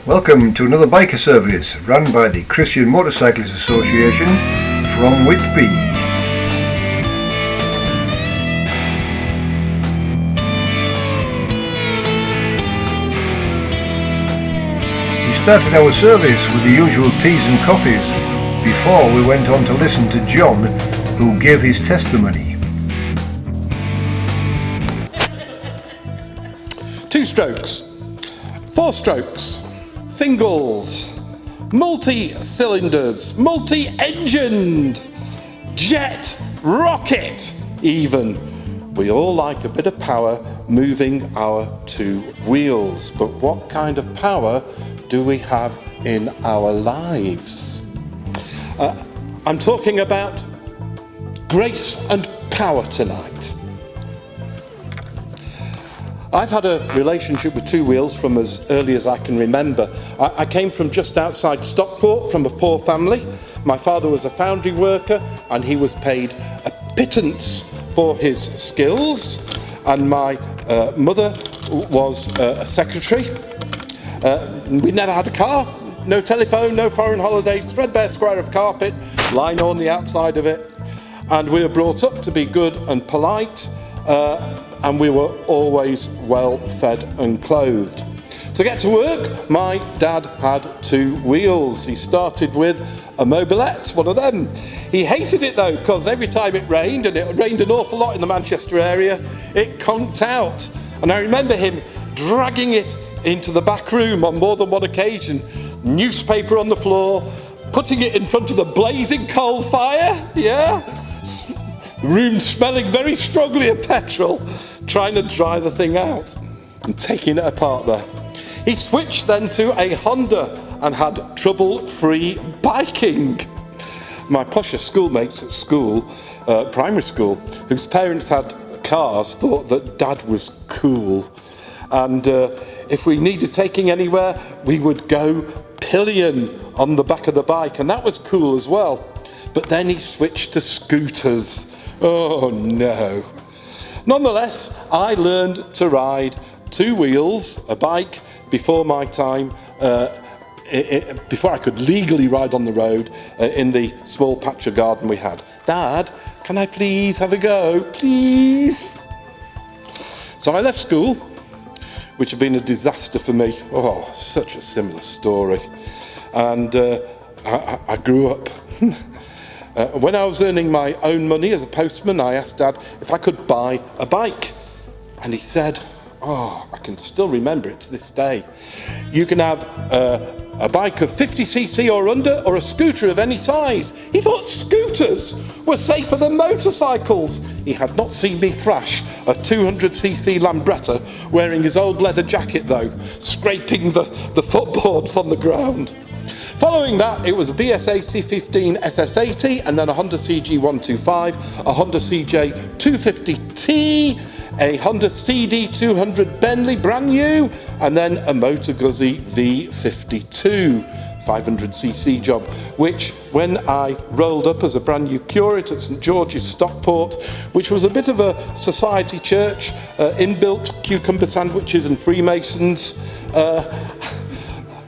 Welcome to another biker service run by the Christian Motorcyclists Association from Whitby. We started our service with the usual teas and coffees before we went on to listen to John, who gave his testimony. 2 strokes, 4 strokes, singles, multi-cylinders, multi-engined, jet, rocket even. We all like a bit of power moving our 2 wheels, but what kind of power do we have in our lives? I'm talking about grace and power tonight. I've had a relationship with 2 wheels from as early as I can remember. I came from just outside Stockport from a poor family. My father was a foundry worker and he was paid a pittance for his skills, and my mother was a secretary. We never had a car, no telephone, no foreign holidays, threadbare square of carpet, lino on the outside of it, and we were brought up to be good and polite. And we were always well fed and clothed. To get to work, my dad had 2 wheels. He started with a mobilette, one of them. He hated it though, because every time it rained, and it rained an awful lot in the Manchester area, it conked out. And I remember him dragging it into the back room on more than one occasion, newspaper on the floor, putting it in front of the blazing coal fire, the room smelling very strongly of petrol, trying to dry the thing out and taking it apart there. He switched then to a Honda and had trouble-free biking. My posher schoolmates at school, primary school, whose parents had cars, thought that Dad was cool. And if we needed taking anywhere, we would go pillion on the back of the bike, and that was cool as well. But then he switched to scooters. Oh no. Nonetheless, I learned to ride 2 wheels, a bike, before my time, before I could legally ride on the road in the small patch of garden we had. Dad, can I please have a go? Please? So I left school, which had been a disaster for me. Oh, such a similar story. And I grew up. When I was earning my own money as a postman, I asked Dad if I could buy a bike. And he said, I can still remember it to this day. You can have a bike of 50cc or under, or a scooter of any size. He thought scooters were safer than motorcycles. He had not seen me thrash a 200cc Lambretta wearing his old leather jacket though, scraping the footboards on the ground. Following that, it was a BSA C15 SS80, and then a Honda CG125, a Honda CJ 250T, a Honda CD200 Bentley, brand new, and then a Motor Guzzi V52 500cc job, which when I rolled up as a brand new curate at St George's Stockport, which was a bit of a society church, inbuilt cucumber sandwiches and Freemasons,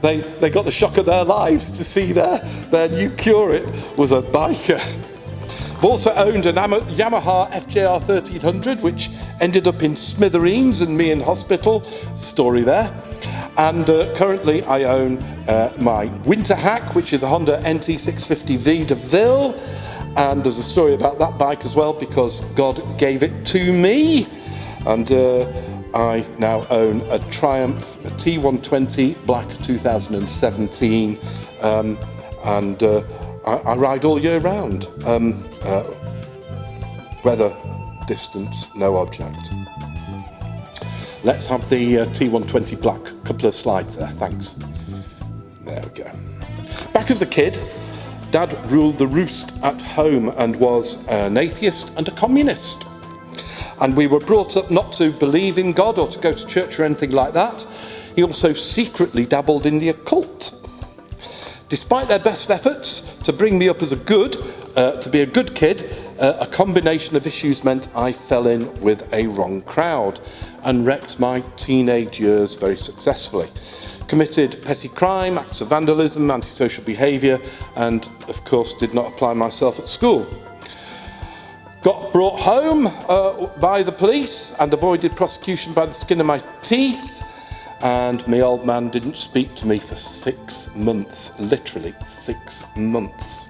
They got the shock of their lives to see their new curate was a biker. I've also owned a Yamaha FJR 1300, which ended up in smithereens and me in hospital. Story there. And currently I own my winter hack, which is a Honda NT650V de Ville. And there's a story about that bike as well, because God gave it to me. And I now own a Triumph, a T120 Black 2017, and I ride all year round. Weather, distance, no object. Let's have the T120 Black, couple of slides there, thanks. There we go. Back as a kid, Dad ruled the roost at home and was an atheist and a communist. And we were brought up not to believe in God or to go to church or anything like that. He also secretly dabbled in the occult. Despite their best efforts to bring me up as to be a good kid, a combination of issues meant I fell in with a wrong crowd and wrecked my teenage years very successfully. committed petty crime, acts of vandalism, antisocial behaviour, and of course did not apply myself at school. Got brought home by the police and avoided prosecution by the skin of my teeth, and my old man didn't speak to me for 6 months, literally 6 months.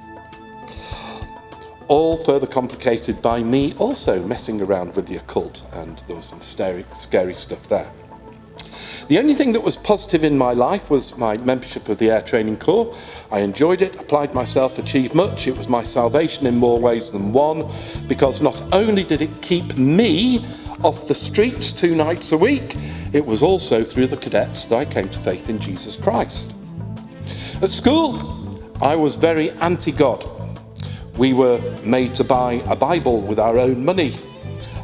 All further complicated by me also messing around with the occult, and there was some scary stuff there. The only thing that was positive in my life was my membership of the Air Training Corps. I enjoyed it, applied myself, achieved much. It was my salvation in more ways than one, because not only did it keep me off the streets 2 nights a week, it was also through the cadets that I came to faith in Jesus Christ. At school, I was very anti-God. We were made to buy a Bible with our own money.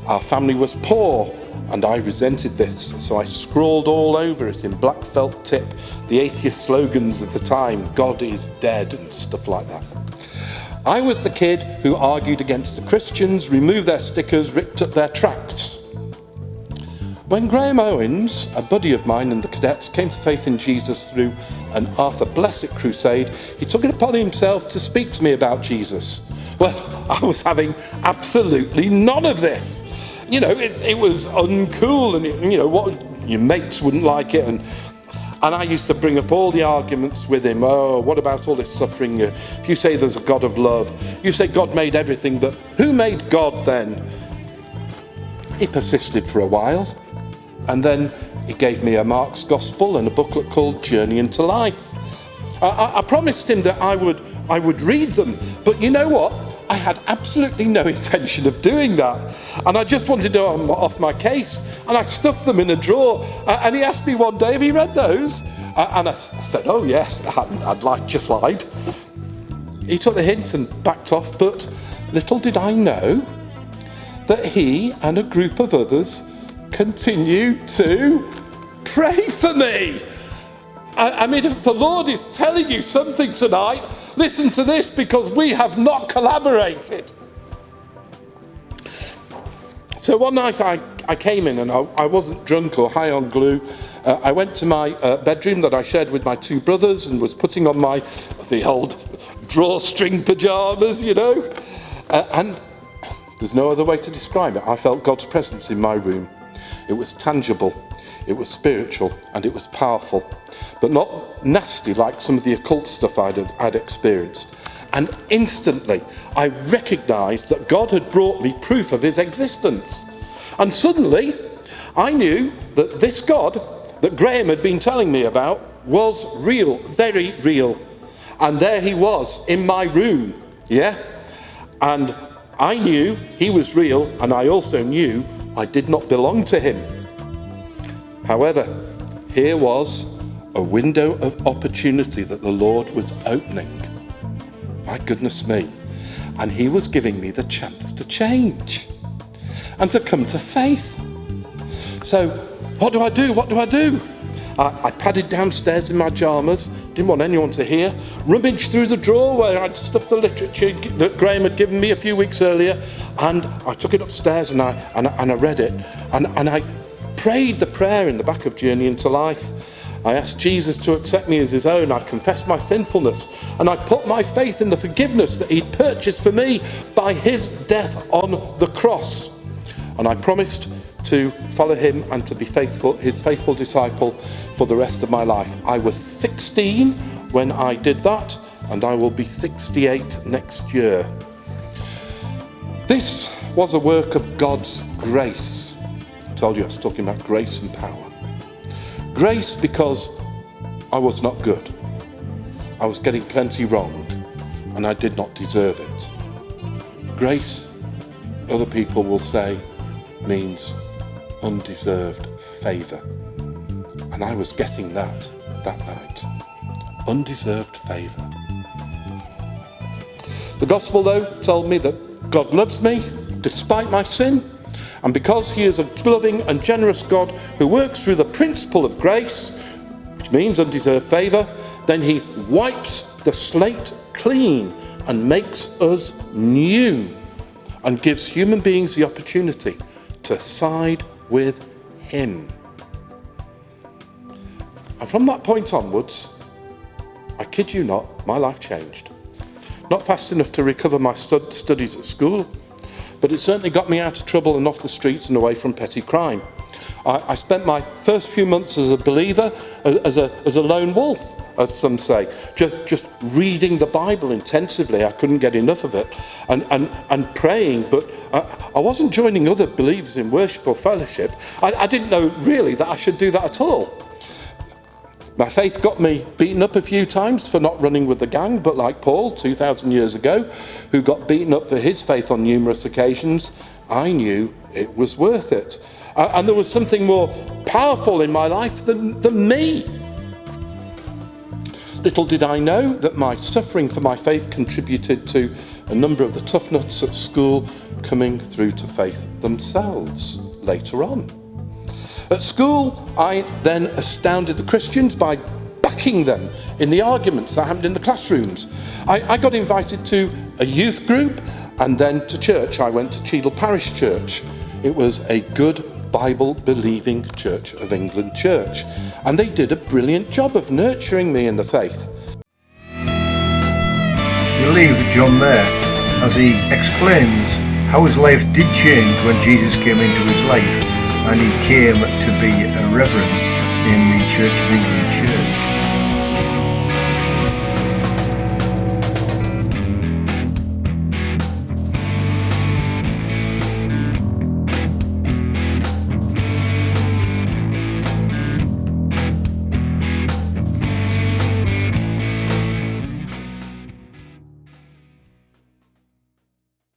Our family was poor, and I resented this, so I scrawled all over it in black felt tip the atheist slogans of the time, God is dead, and stuff like that. I was the kid who argued against the Christians, removed their stickers, ripped up their tracts. When Graham Owens, a buddy of mine and the cadets, came to faith in Jesus through an Arthur Blessed crusade, he took it upon himself to speak to me about Jesus. Well, I was having absolutely none of this. You know, it was uncool, and you know what, your mates wouldn't like it, and I used to bring up all the arguments with him. Oh, what about all this suffering? If you say there's a God of love, you say God made everything, but who made God then? He persisted for a while, and then he gave me a Mark's Gospel and a booklet called Journey into Life. I promised him that I would read them, but you know what? I had absolutely no intention of doing that, and I just wanted to off my case, and I stuffed them in a drawer, and he asked me one day, have you read those? And I said, oh yes, I'd just lied. He took the hint and backed off, but little did I know that he and a group of others continued to pray for me. I mean, if the Lord is telling you something tonight, listen to this, because we have not collaborated. So one night I came in, and I wasn't drunk or high on glue. I went to my bedroom that I shared with my 2 brothers and was putting on the old drawstring pyjamas, you know. And there's no other way to describe it. I felt God's presence in my room. It was tangible, it was spiritual, and it was powerful, but not nasty like some of the occult stuff I'd experienced. And instantly I recognised that God had brought me proof of his existence. And suddenly I knew that this God that Graham had been telling me about was real, very real. And there he was in my room, yeah? And I knew he was real, and I also knew I did not belong to him. However, here was a window of opportunity that the Lord was opening. My goodness me. And he was giving me the chance to change and to come to faith. So what do I do? What do I do? I padded downstairs in my pyjamas, didn't want anyone to hear, rummaged through the drawer where I'd stuffed the literature that Graham had given me a few weeks earlier, and I took it upstairs and I read it, and I prayed the prayer in the back of Journey into Life. I asked Jesus to accept me as his own. I confessed my sinfulness, and I put my faith in the forgiveness that he'd purchased for me by his death on the cross. And I promised to follow him and to be his faithful disciple for the rest of my life. I was 16 when I did that, and I will be 68 next year. This was a work of God's grace. I told you I was talking about grace and power. Grace because I was not good. I was getting plenty wrong, and I did not deserve it. Grace, other people will say, means undeserved favour. And I was getting that night. Undeserved favour. The gospel, though, told me that God loves me despite my sin, and because he is a loving and generous God who works through the principle of grace, which means undeserved favour, then he wipes the slate clean and makes us new and gives human beings the opportunity to side with him. And from that point onwards, I kid you not, my life changed. Not fast enough to recover my studies at school, but it certainly got me out of trouble and off the streets and away from petty crime. I spent my first few months as a believer, as a lone wolf, as some say, just reading the Bible intensively. I couldn't get enough of it, and praying, but I wasn't joining other believers in worship or fellowship. I didn't know really that I should do that at all. My faith got me beaten up a few times for not running with the gang, but like Paul 2,000 years ago, who got beaten up for his faith on numerous occasions, I knew it was worth it. And there was something more powerful in my life than me. Little did I know that my suffering for my faith contributed to a number of the tough nuts at school coming through to faith themselves later on. At school, I then astounded the Christians by backing them in the arguments that happened in the classrooms. I got invited to a youth group, and then to church. I went to Cheadle Parish Church. It was a good Bible-believing Church of England church, and they did a brilliant job of nurturing me in the faith. You leave John there as he explains how his life did change when Jesus came into his life and he came to be a reverend in the Church of England church.